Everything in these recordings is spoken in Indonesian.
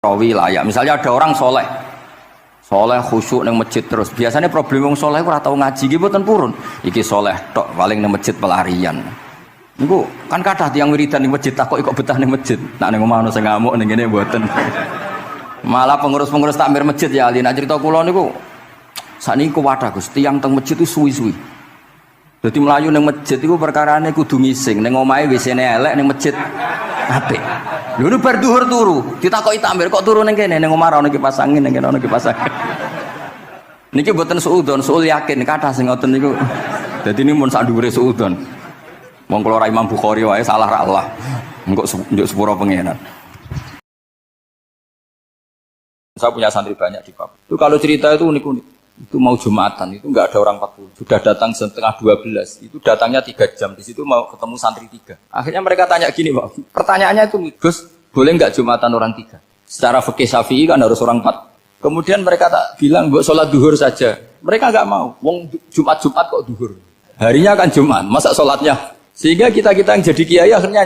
rawi layak. Misalnya ada orang soleh khusyuk nang masjid terus. Biasanya problem wong soleh ora tau ngaji iki mboten purun. Iki soleh tok paling nang masjid pelarian. Niku kan kathah tiyang wiridan ning masjid takok kok betah ning masjid. Nak ning omah ono sing ngamuk ning kene mboten. Malah pengurus-pengurus takmir masjid ya ali nak cerita kula niku sakniki kuwadah Gus, tiyang teng masjid itu suwi-suwi. Dadi mlayu ning masjid iku perkarane kudu ngising, ning omahe WC-ne elek ning masjid apik. Lho nu bar dhuwur turu, ditakoki takmir kok turu ning kene ning omah ana kipas angin ning kene ana kipas angin. Niki mboten suudzon, suul yakin kathah sing ngoten niku. Dadi ini mun sak dhuwure suudzon. Wong kula Imam Bukhari wae salah ra Allah. Engko njuk sepuro pengenan. Saya punya santri banyak di Papua. Itu kalau cerita itu unik-unik. Itu mau Jumatan, itu enggak ada orang 40. Sudah datang setengah 12. Itu datangnya 3 jam. Di situ mau ketemu santri 3. Akhirnya mereka tanya gini, Pak. Pertanyaannya itu, Gus, boleh enggak Jumatan orang 3? Secara fikih Syafi'i kan harus orang 4. Kemudian mereka tak bilang, buat sholat duhur saja. Mereka enggak mau. Wong Jumat-Jumat kok duhur. Harinya kan Jumat, masa sholatnya? Sehingga kita-kita yang jadi kiai akhirnya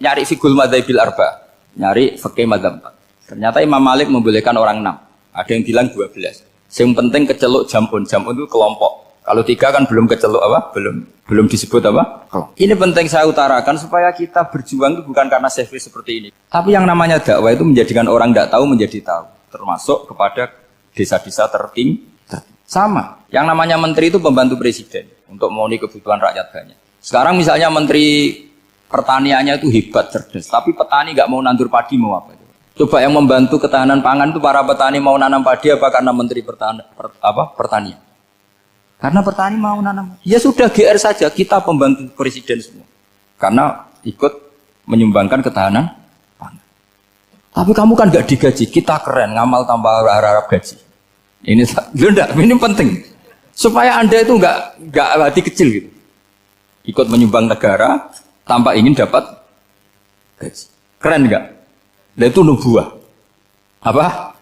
nyari fikul madzhabil arba. Nyari fikih madzhab 4. Ternyata Imam Malik membolehkan orang 6. Ada yang bilang 12. Yang penting keceluk jamun itu kelompok. Kalau 3 kan belum keceluk apa? Belum disebut apa? Kelompok. Ini penting saya utarakan supaya kita berjuang itu bukan karena selfie seperti ini. Tapi yang namanya dakwah itu menjadikan orang tidak tahu menjadi tahu. Termasuk kepada desa-desa tertinggi. Sama. Yang namanya menteri itu pembantu presiden untuk memenuhi kebutuhan rakyat banyak. Sekarang misalnya menteri pertaniannya itu hebat, cerdas. Tapi petani nggak mau nandur padi mau apa? Coba yang membantu ketahanan pangan itu para petani mau nanam padi apa karena menteri pertanian? Karena petani mau nanam. Ya sudah GR saja, kita pembantu presiden semua. Karena ikut menyumbangkan ketahanan pangan. Tapi kamu kan nggak digaji, kita keren, ngamal tanpa harap gaji. Ini penting. Supaya Anda itu nggak hati kecil gitu. Ikut menyumbang negara tanpa ingin dapat gaji. Keren nggak? Dan itu nubuah. Apa?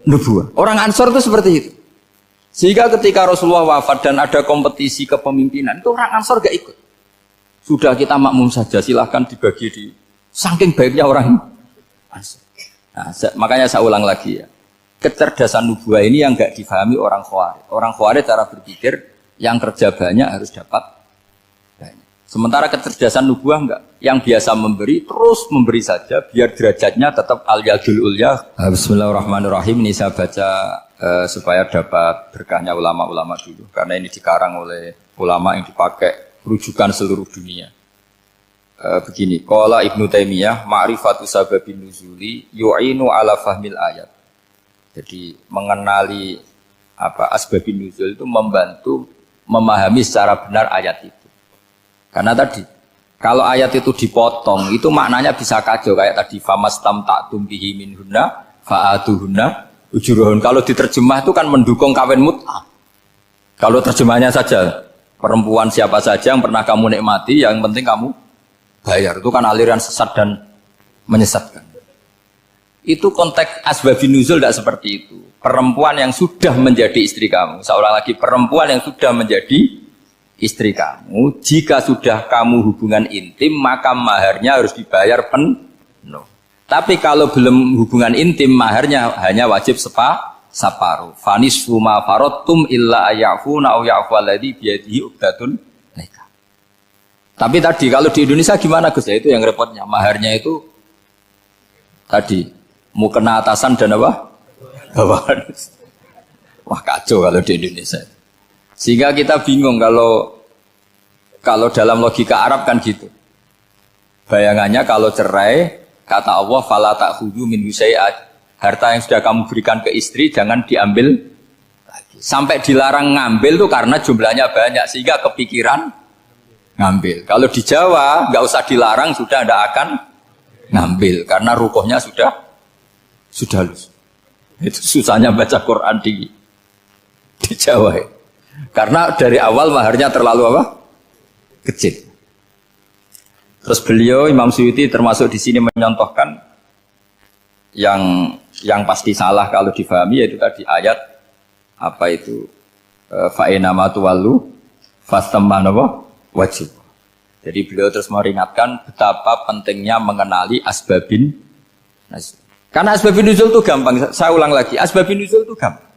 Nubuah. Orang Ansor itu seperti itu. Sehingga ketika Rasulullah wafat dan ada kompetisi kepemimpinan, itu orang Ansor gak ikut. Sudah kita makmum saja, silahkan dibagi di... Saking baiknya orang Ansor. Nah, makanya saya ulang lagi ya. Kecerdasan nubuah ini yang gak difahami orang Khawarij. Orang Khawarij cara berpikir, yang kerja banyak harus dapat banyak. Sementara kecerdasan nubuah enggak. Yang biasa memberi, terus memberi saja, biar derajatnya tetap al-yadul ulya. Bismillahirrahmanirrahim. Ini saya baca supaya dapat berkahnya ulama-ulama dulu. Karena ini dikarang oleh ulama yang dipakai rujukan seluruh dunia. Begini, qala Ibnu Taimiyah, ma'rifatu sababin nuzuli yu'inu ala fahmil ayat. Jadi mengenali asbabin nuzul itu membantu memahami secara benar ayat itu. Karena tadi kalau ayat itu dipotong, itu maknanya bisa kacau kayak tadi famastam ta'tum bihi minhunna fa'atuhunna ujurahun. Kalau diterjemah itu kan mendukung kawin mut'ah. Kalau terjemahnya saja perempuan siapa saja yang pernah kamu nikmati, yang penting kamu bayar. Itu kan aliran sesat dan menyesatkan. Itu konteks asbabun nuzul tidak seperti itu. Perempuan yang sudah menjadi istri kamu, seorang lagi perempuan yang sudah menjadi istri kamu, jika sudah kamu hubungan intim, maka maharnya harus dibayar penuh. Tapi kalau belum hubungan intim, maharnya hanya wajib separuh. Fanisfu ma faradtum illa ayafuna aw ya'fu alladhi biyadihi uqdatun nikah. Tapi tadi kalau di Indonesia gimana Gus? Ya itu yang repotnya. Maharnya itu tadi mau kena atasan dan apa? Bawahan. Wah kacau kalau di Indonesia. Sehingga kita bingung kalau dalam logika Arab kan gitu. Bayangannya kalau cerai, kata Allah, fala ta'khudhu min syai'at. Harta yang sudah kamu berikan ke istri jangan diambil lagi. Sampai dilarang ngambil tuh karena jumlahnya banyak sehingga kepikiran ngambil. Kalau di Jawa nggak usah dilarang sudah tidak akan ngambil karena rukuhnya sudah halus. Itu susahnya baca Quran di Jawa ya. Karena dari awal maharnya terlalu apa? Kecil. Terus beliau Imam Suyuti termasuk di sini menyontohkan yang pasti salah kalau difahami yaitu tadi ayat apa itu fa'inama tuwallu fastamma wajib. Jadi beliau terus meringatkan betapa pentingnya mengenali asbabin. Karena asbabun nuzul itu gampang. Saya ulang lagi, asbabun nuzul itu gampang.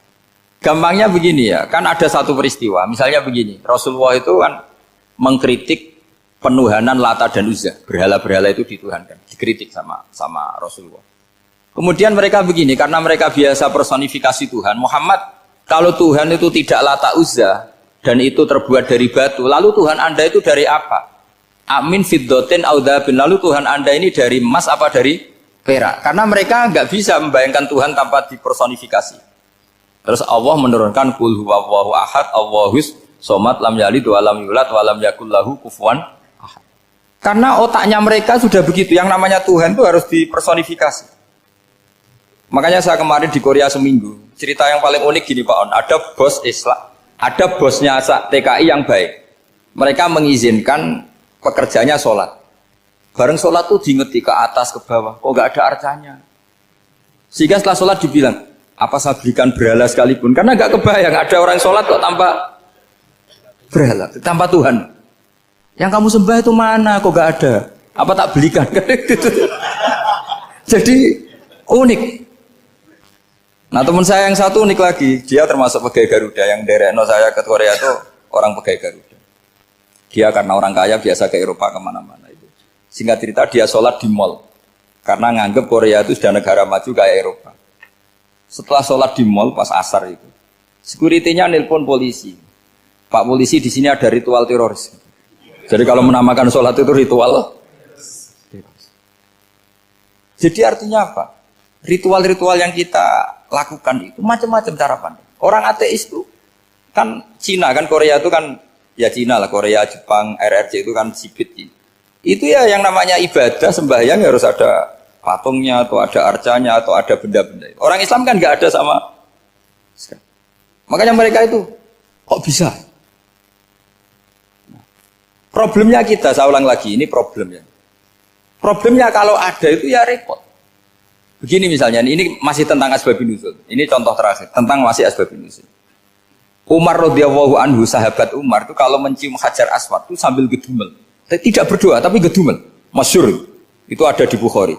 Gampangnya begini ya, kan ada satu peristiwa. Misalnya begini, Rasulullah itu kan mengkritik penuhanan Lata dan Uzza. Berhala-berhala itu dituhankan, dikritik sama Rasulullah. Kemudian mereka begini, karena mereka biasa personifikasi Tuhan. Muhammad, kalau Tuhan itu tidak Lata Uzza dan itu terbuat dari batu, lalu Tuhan Anda itu dari apa? Amin fiddotin audabin. Lalu Tuhan Anda ini dari emas apa dari perak? Karena mereka nggak bisa membayangkan Tuhan tanpa dipersonifikasi. Terus Allah menurunkan qul huwallahu ahad, Allahus somad, lam yalid wa lam yulad wa lam yakul lahu kufuwan ahad. Karena otaknya mereka sudah begitu, yang namanya Tuhan itu harus dipersonifikasi. Makanya saya kemarin di Korea seminggu, cerita yang paling unik gini Pak On, ada bos Islam, ada bosnya TKI yang baik. Mereka mengizinkan pekerjanya sholat. Bareng sholat tuh diingeti ke atas ke bawah, kok nggak ada arcanya. Sehingga setelah sholat dibilang, apa saya belikan berhala sekalipun? Karena nggak kebayang ada orang sholat kok tanpa berhala, tanpa Tuhan. Yang kamu sembah itu mana? Kok nggak ada? Apa tak belikan? Jadi unik. Nah teman saya yang satu unik lagi, dia termasuk pegawai Garuda yang derekno saya ke Korea itu orang pegawai Garuda. Dia karena orang kaya biasa ke Eropa kemana-mana itu. Singkat cerita dia sholat di mall karena nganggep Korea itu sudah negara maju kayak Eropa. Setelah sholat di mall pas asar itu, security-nya nelpon polisi. Pak polisi di sini ada ritual teroris. Jadi kalau menamakan sholat itu ritual teroris. Jadi artinya apa? Ritual-ritual yang kita lakukan itu macam-macam cara pandang. Orang ateis itu kan Cina kan Korea itu kan ya Cina lah, Korea, Jepang, RRC itu kan sipit. Itu ya yang namanya ibadah sembahyang harus ada patungnya atau ada arcanya atau ada benda-benda itu. Orang Islam kan nggak ada sama sekali. Makanya mereka itu kok bisa? Nah, problemnya kita, saya ulang lagi, ini problemnya. Problemnya kalau ada itu ya repot. Begini misalnya, ini masih tentang asbabun nuzul. Ini contoh terakhir tentang masih asbabun nuzul. Umar radhiyallahu anhu, sahabat Umar itu kalau mencium Hajar Aswad itu sambil gedumel. Tidak berdoa tapi gedumel. Masyhur. Itu ada di Bukhari.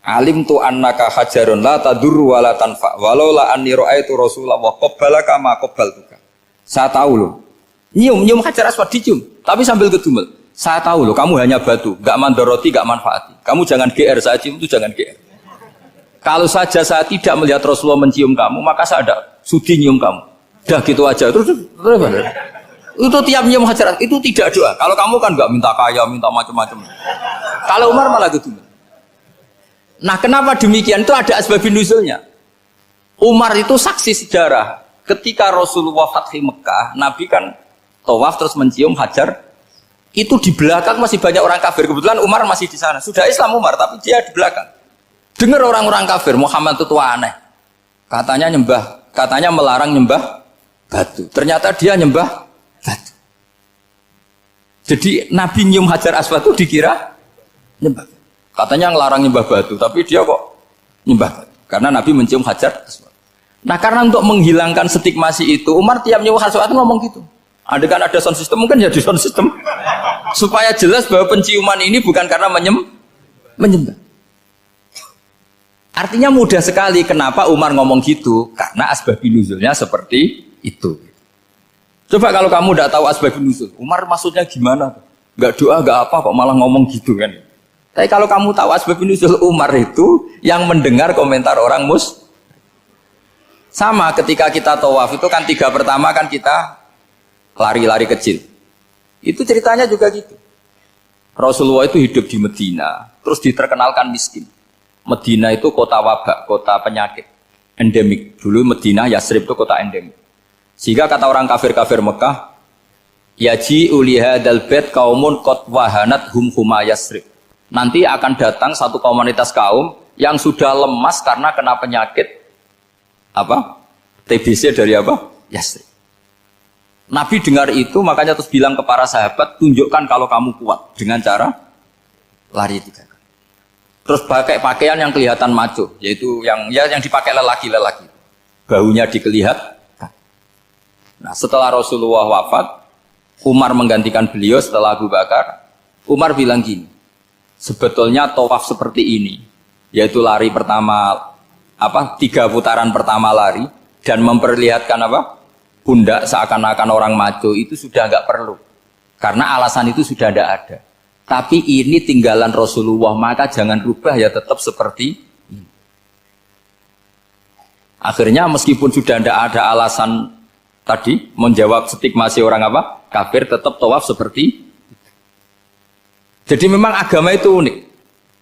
Alim tu annaka hajarun la tadur wa la tanfa walau la anni ra'aitu Rasulullah wa qabbalaka ma qabbaltuka. Saya tahu loh. Nyium Hajar Aswad dicium, tapi sambil gedumel. Saya tahu loh, kamu hanya batu, enggak mandoroti, enggak manfaati. Kamu jangan GR, saya cium itu jangan GR. Kalau saja saya tidak melihat Rasulullah mencium kamu, maka saya ada sudi nyium kamu. Dah gitu aja. Terus itu tiap nyium Hajar Aswad itu tidak doa. Kalau kamu kan enggak minta kaya, minta macam-macam. Kalau Umar malah gedumel. Nah kenapa demikian? Itu ada asbabun nuzulnya. Umar itu saksi sejarah. Ketika Rasulullah Fathi Mekah, Nabi kan tawaf terus mencium Hajar. Itu di belakang masih banyak orang kafir. Kebetulan Umar masih di sana. Sudah Islam Umar, tapi dia di belakang. Dengar orang-orang kafir, Muhammad itu tua aneh. Katanya melarang nyembah batu. Ternyata dia nyembah batu. Jadi Nabi nyium Hajar Aswad itu dikira nyembah. Katanya ngelarang nyembah batu, tapi dia kok nyembah batu. Karena Nabi mencium Hajar Aswad. Nah karena untuk menghilangkan stigmasi itu, Umar tiap nyium Hajar Aswad ngomong gitu. Ada kan ada sound system, mungkin ya di sound system. Supaya jelas bahwa penciuman ini bukan karena menyembah. Artinya mudah sekali kenapa Umar ngomong gitu. Karena asbabun nuzulnya seperti itu. Coba kalau kamu tidak tahu asbabun nuzul, Umar maksudnya gimana? Gak doa, gak apa kok malah ngomong gitu kan. Tapi kalau kamu tahu asbabun nuzul Umar itu yang mendengar komentar orang sama ketika kita tawaf itu kan 3 pertama kan kita lari-lari kecil. Itu ceritanya juga gitu. Rasulullah itu hidup di Medina, terus diterkenalkan miskin. Medina itu kota wabak, kota penyakit endemik. Dulu Medina Yasrib itu kota endemik. Sehingga kata orang kafir-kafir Mekah, yaji uliha dalbet kaumun kot wahanat huma Yasrib. Nanti akan datang satu komunitas kaum yang sudah lemas karena kena penyakit apa? TBC dari apa? Yasrib. Nabi dengar itu makanya terus bilang ke para sahabat, tunjukkan kalau kamu kuat dengan cara lari 3 kali. Terus pakai pakaian yang kelihatan maco, yaitu yang dipakai lelaki-lelaki. Bahunya dikelihatan. Nah, setelah Rasulullah wafat, Umar menggantikan beliau setelah Abu Bakar. Umar bilang gini, sebetulnya tawaf seperti ini yaitu lari pertama apa 3 putaran pertama lari dan memperlihatkan apa pundak seakan-akan orang maco itu sudah nggak perlu karena alasan itu sudah tidak ada. Tapi ini tinggalan Rasulullah, maka jangan rubah ya tetap seperti ini. Akhirnya meskipun sudah tidak ada alasan tadi menjawab stigmasi orang apa kafir, tetap tawaf seperti itu. Jadi memang agama itu unik.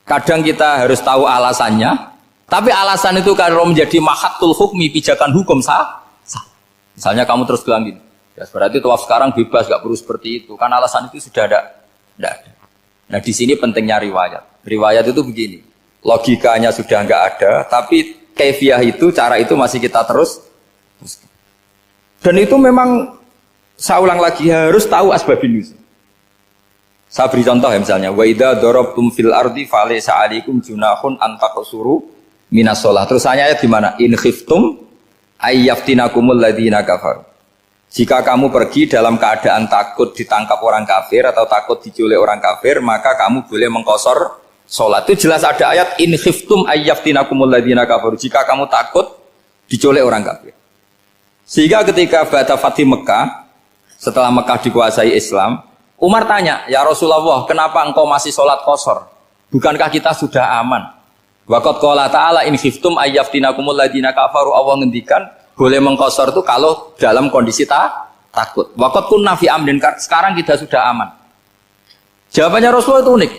Kadang kita harus tahu alasannya, tapi alasan itu kalau menjadi mahatul hukmi, pijakan hukum sah. Misalnya kamu terus bilang gini, ya berarti tawaf sekarang bebas, gak perlu seperti itu. Kan alasan itu sudah ada. Nah di sini pentingnya riwayat. Riwayat itu begini, logikanya sudah nggak ada, tapi kaifiah itu, cara itu masih kita terus. Dan itu memang, saya ulang lagi, harus tahu asbabun nuzul. Saya beri contoh ya misalnya, wa idza darabtum fil ardi falaysa 'alaikum junahun an taqsuru minas shalah. Terus ayat di mana? In khiftum ayyaftinakumul ladzina kafaru. Jika kamu pergi dalam keadaan takut ditangkap orang kafir atau takut diculik orang kafir, maka kamu boleh mengqasar salat. Itu jelas ada ayat in khiftum ayyaftinakumul ladzina kafaru. Jika kamu takut diculik orang kafir. Sehingga ketika ba'da Fathi Mekah, setelah Mekah dikuasai Islam, Umar tanya, "Ya Rasulullah, kenapa engkau masih salat qasar? Bukankah kita sudah aman?" Waqad qala ta'ala in khiftum ayyaftinakumul ladzina kafaru. Allah ngendikan boleh mengqasar itu kalau dalam kondisi takut. Waqad kunna fi amrin, sekarang kita sudah aman. Jawabannya Rasulullah itu unik.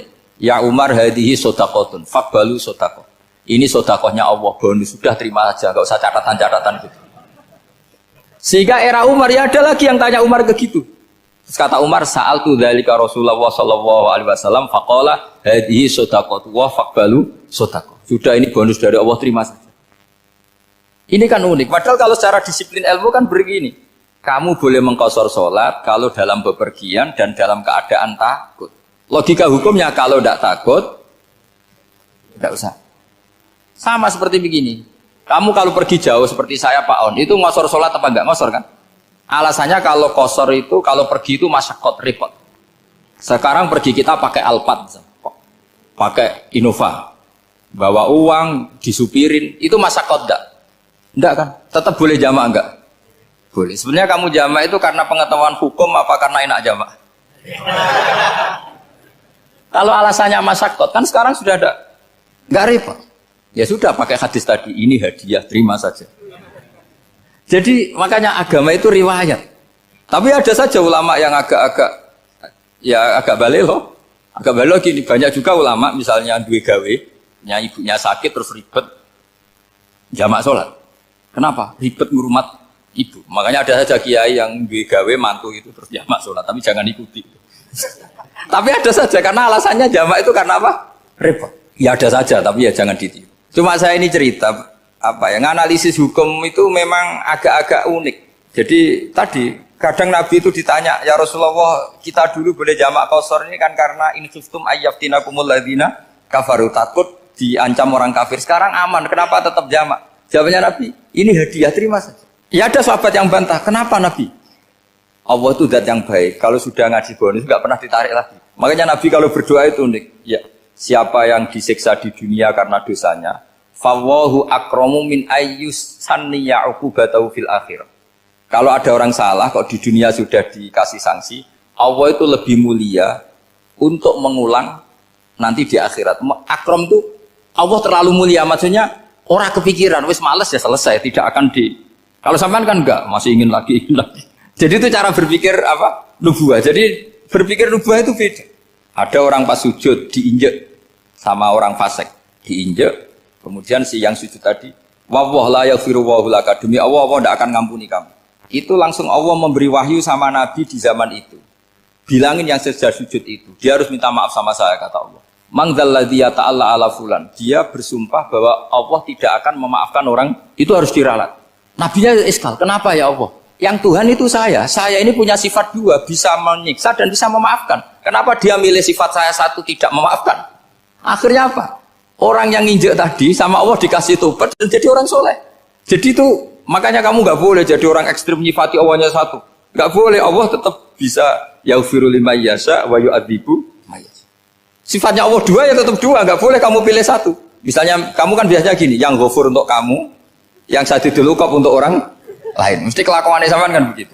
Ya Umar, hadhihi shadaqatun faqbalu shadaqah. Ini sedekahnya Allah, bonus sudah terima aja, enggak usah catatan-catatan gitu. Sehingga era Umar ya ada lagi yang tanya Umar begitu. Terus kata Umar, sa'altu dzalika Rasulullah sallallahu alaihi wasallam faqala hadhihi shadaqatu wa faqbalu shadaqah. Sudah ini bonus dari Allah, terima saja. Ini kan unik. Padahal kalau secara disiplin ilmu kan begini. Kamu boleh mengqasar sholat kalau dalam bepergian dan dalam keadaan takut. Logika hukumnya kalau tidak takut, tidak usah. Sama seperti begini. Kamu kalau pergi jauh seperti saya Pak On, itu ngosor sholat apa enggak ngosor kan? Alasannya kalau kosor itu, kalau pergi itu masyakot, repot. Sekarang pergi kita pakai Alphard, pakai Innova. Bawa uang, disupirin, itu masyakot enggak? Enggak kan? Tetap boleh jamaah enggak? Boleh. Sebenarnya kamu jamaah itu karena pengetahuan hukum apa karena enak jamaah? Kalau alasannya masyakot, kan sekarang sudah ada. Enggak repot. Ya sudah pakai hadis tadi, ini hadiah, terima saja. Jadi makanya agama itu riwayat. Tapi ada saja ulama yang agak balik loh. Agak balik gini, banyak juga ulama misalnya duwe gawe, ibunya sakit terus ribet jamak sholat. Kenapa? Ribet ngurumat ibu. Makanya ada saja kiai yang duwe gawe mantu itu terus jamak sholat, tapi jangan ikuti. Tapi ada saja karena alasannya jamak itu karena apa? Repot. Ya ada saja, tapi ya jangan ditiru. Cuma saya ini cerita apa ya, analisis hukum itu memang agak-agak unik. Jadi tadi kadang Nabi itu ditanya, ya Rasulullah kita dulu boleh jamak qasar ini kan karena in khiftum ayyaftinakumul ladzina kafaru, takut diancam orang kafir. Sekarang aman, kenapa tetap jamak? Jawabannya Nabi, ini hadiah, terima saja. Ya ada sahabat yang bantah, kenapa Nabi? Allah itu zat yang baik, kalau sudah ngaji bonus nggak pernah ditarik lagi. Makanya Nabi kalau berdoa itu unik. Ya, siapa yang disiksa di dunia karena dosanya, fawahu akramu min ayyus sanniya uqubatahu fil akhir. Kalau ada orang salah kok di dunia sudah dikasih sanksi, Allah itu lebih mulia untuk mengulang nanti di akhirat. Akram itu Allah terlalu mulia, maksudnya orang kepikiran wis males ya selesai, tidak akan di. Kalau sampean kan enggak, masih ingin lagi. Jadi itu cara berpikir apa? Nubuah. Jadi berpikir nubuah itu beda. Ada orang pas sujud diinjek sama orang fasik, diinjek. Kemudian si yang sujud tadi, wawah la yaghfiru wa laka, demi Allah tidak akan ngampuni kamu. Itu langsung Allah memberi wahyu sama Nabi di zaman itu. Bilangin yang sedang sujud itu, dia harus minta maaf sama saya, kata Allah. Mangdzalladzi yata'alla ala fulan. Dia bersumpah bahwa Allah tidak akan memaafkan orang, itu harus diralat. Nabinya iskal, kenapa ya Allah? Yang Tuhan itu saya ini punya sifat dua, bisa menyiksa dan bisa memaafkan. Kenapa dia milih sifat saya satu tidak memaafkan? Akhirnya apa? Orang yang nginjek tadi sama Allah dikasih tobat dan jadi orang soleh. Jadi itu makanya kamu nggak boleh jadi orang ekstrim nyifati Allahnya satu. Nggak boleh, Allah tetap bisa yaghfiru liman yasha wa yu'adzibu may yasha. Sifatnya Allah dua ya tetap dua, nggak boleh kamu pilih satu. Misalnya kamu kan biasanya gini, yang ghafur untuk kamu, yang sadidul uqab untuk orang lain. Mesti kelakuannya sampean kan begitu.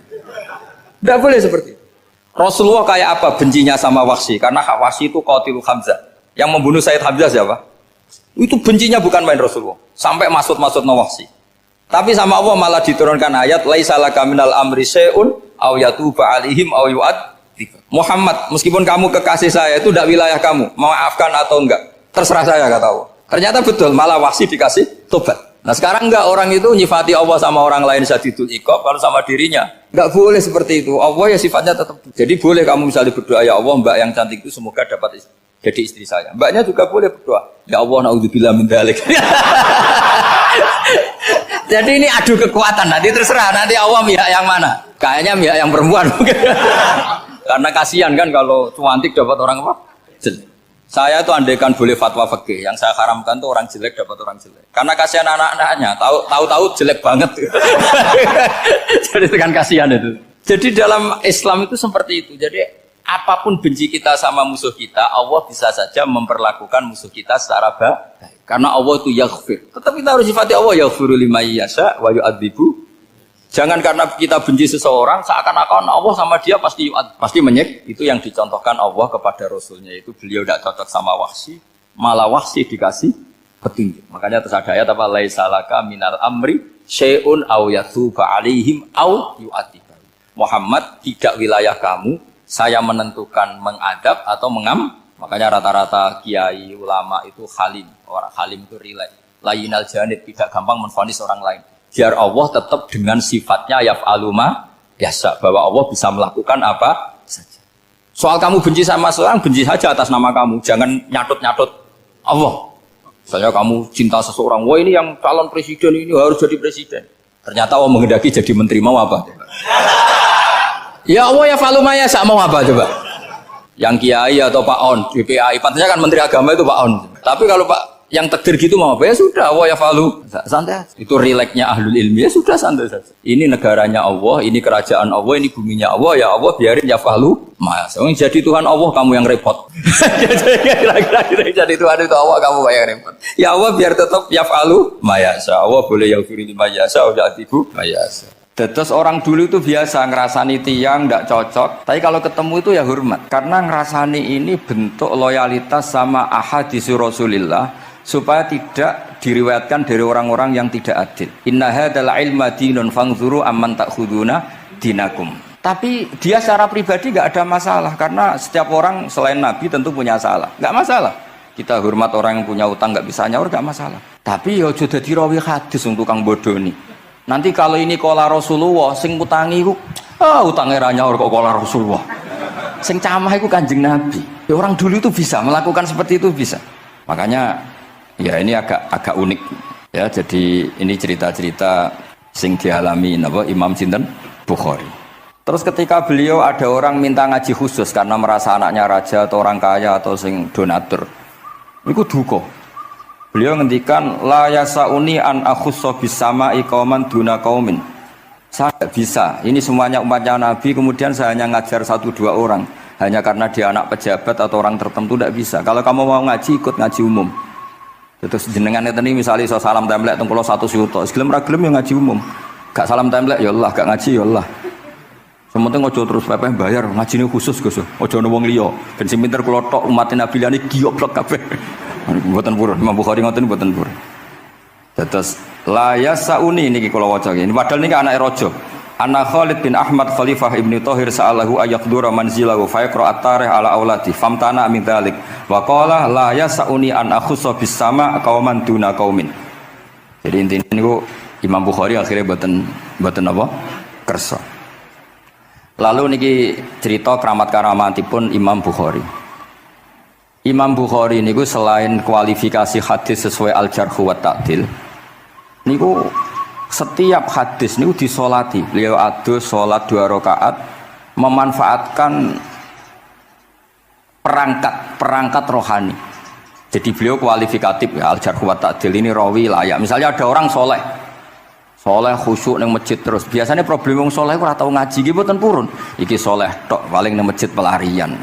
Tidak boleh seperti itu. Rasulullah kayak apa bencinya sama Wahsy? Karena Wahsy itu qatilu Hamzah. Yang membunuh Sayyid Hamzah siapa? Itu bencinya bukan main Rasulullah. Sampai maksud-maksud Wahsy. Tapi sama Allah malah diturunkan ayat laisa laka minal amri syai'un aw yatuba alaihim aw yu'adzib. Muhammad, meskipun kamu kekasih saya itu tidak wilayah kamu, maafkan atau enggak, terserah saya kata Allah. Ternyata betul, malah Wahsy dikasih tobat. Nah sekarang enggak, orang itu nyifati Allah sama orang lain syadidul iqab, kalau sama dirinya enggak boleh seperti itu. Allah ya sifatnya tetap. Jadi boleh kamu misalnya berdoa, ya Allah mbak yang cantik itu semoga dapat jadi istri saya. Mbaknya juga boleh berdoa, ya Allah naudzubillah min dzalik. Jadi ini adu kekuatan, nanti terserah, nanti Allah pihak yang mana? Kayaknya pihak yang perempuan mungkin. Karena kasihan kan kalau cantik dapat orang apa? Jelek. Saya tuh andaikan boleh fatwa fikih, yang saya haramkan tuh orang jelek dapat orang jelek. Karena kasihan anak-anaknya, tahu-tahu jelek banget. Jadi itu kan kasihan itu. Jadi dalam Islam itu seperti itu. Jadi apapun benci kita sama musuh kita, Allah bisa saja memperlakukan musuh kita secara baik. Karena Allah itu yaghfir. Tetap kita harus sifati Allah yaghfiru liman yasha wa yu'adzibu. Jangan karena kita benci seseorang seakan-akan Allah sama dia pasti menyek. Itu yang dicontohkan Allah kepada Rasulnya, itu beliau tidak cocok sama Wahsy, malah Wahsy dikasih petunjuk. Makanya terus ada ayat apa laisa laka minal amri syai'un aw yatuba alaihim aw yu'adzib. Muhammad, tidak wilayah kamu saya menentukan mengadab atau mengam. Makanya rata-rata kiai ulama itu halim. Orang halim itu rileks. Layinal janib, tidak gampang menvonis orang lain. Biar Allah tetap dengan sifatnya yaf'alu ma yasha, bahwa Allah bisa melakukan apa saja. Soal kamu benci sama seorang, benci saja atas nama kamu. Jangan nyatut-nyatut Allah. Misalnya kamu cinta seseorang, wah ini yang calon presiden ini harus jadi presiden. Ternyata Allah menghendaki jadi menteri, mau apa? Ya Allah yaf'alu ma yasha, mau apa coba? Yang kiai atau Pak On, BPAI, pantasnya kan Menteri Agama itu Pak On. Tapi kalau Pak yang takdir gitu mau apa ya sudah, Allah ya falu, santai. Itu rileksnya ahlul ilmi, ya sudah santai saja. Ini negaranya Allah, ini kerajaan Allah, ini buminya Allah, ya Allah biarin ya falu. Mas, jadi Tuhan Allah kamu yang repot. Kira-kira jadi Tuhan itu Allah kamu yang repot. Ya Allah biar tetap ya falu, mayasa. Allah boleh yang firili mayasa, udah tibu mayasa. Terus orang dulu itu biasa ngerasani tiang tidak cocok, tapi kalau ketemu itu ya hormat. Karena ngerasani ini bentuk loyalitas sama ahadits Rasulillah, supaya tidak diriwayatkan dari orang-orang yang tidak adil. Inna hadzal ilma dinun fanzuru amman ta'khuduna dinakum. Tapi dia secara pribadi nggak ada masalah, karena setiap orang selain Nabi tentu punya salah, nggak masalah. Kita hormat orang yang punya utang nggak bisa nyaur, nggak masalah. Tapi ya sudah dirawi hadis untuk kang bodoh nih. Nanti kalau ini kola Rasulullah, sing utangi ku, utangnya ra nyaur kok kola Rasulullah. Sing camah iku Kanjeng Nabi. Ya, orang dulu itu bisa melakukan seperti itu bisa. Makanya ya ini agak unik ya. Jadi ini cerita-cerita sing dialami napa Imam Sinten Bukhari. Terus ketika beliau ada orang minta ngaji khusus karena merasa anaknya raja atau orang kaya atau sing donatur, niku duka. Beliau ngendikan la yasauni an akhussa bisama'i qauman duna qaumin. Saya tidak bisa. Ini semuanya umatnya Nabi, kemudian saya hanya ngajar 1-2 orang hanya karena dia anak pejabat atau orang tertentu, tidak bisa. Kalau kamu mau ngaji, ikut ngaji umum. Terus jenengan ini misalnya so salam templek teng kula 1 juta. Gelem ra gelem ya ngaji umum. Gak salam templek ya Allah, gak ngaji ya Allah. Sementing ojo terus pepeh bayar, ngajine khusus Gus. Ojo ono wong liya. Ben sing pinter kula tok umat Nabi liyane giyoblok kabeh. Mboten purun, Imam Bukhari ngoten mboten purun. Terus la yasauni niki kula waca iki. Padahal niki anake raja. Ana Khalid bin Ahmad Khalifah Ibnu Thahir sa'alahu ayaqdura manzilahu fa yaqra at-tarikh ala auladi famtana min dzalik wa qala la yasauni an akhussa bis sama qauman duna qaumin. Jadi intinya niku Imam Bukhari akhirnya mboten apa? Kersa. Lalu niki cerita keramat-keramatipun Imam Bukhari. Imam Bukhari niku selain kualifikasi hadis sesuai al-jarh wa ta'dil, niku setiap hadis niku disolati. Beliau adus sholat 2 rakaat, memanfaatkan perangkat rohani. Jadi beliau kualifikatif ya, al-jarh wa ta'dil ini rawi layak. Misalnya ada orang soleh khusyuk nang masjid terus. Biasanya problem wong soleh ora tau ngaji iki mboten purun. Iki soleh tok paling nang masjid pelarian.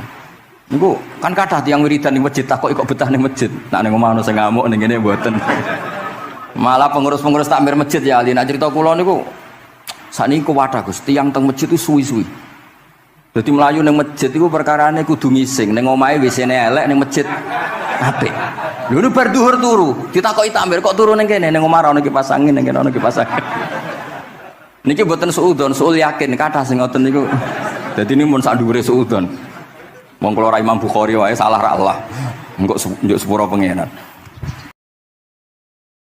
Niku kan kathah tiyang wiridan ning masjid takoki kok betah ning masjid. Nak ning omah ono sing ngamuk ning kene mboten. Malah pengurus-pengurus takmir masjid ya ali nak cerita kula niku sakniki kuwathah Gus, tiyang teng masjid itu suwi-suwi. Dadi mlayu ning masjid iku perkarane kudu ngising, ning omahe WC-ne elek ning masjid apik. Lho nu bar dhuwur turu, ditakoki takmir kok turu ning kene ning omah ora ono kipas angin ning kene ono kipas angin. Niki mboten suudzon, suul yakin kathah sing ngoten niku. Dadi ini mun sak dhuwure suudzon. Wong kula ra Imam Bukhari wae salah ra Allah. Engko njuk sepuro pengenan.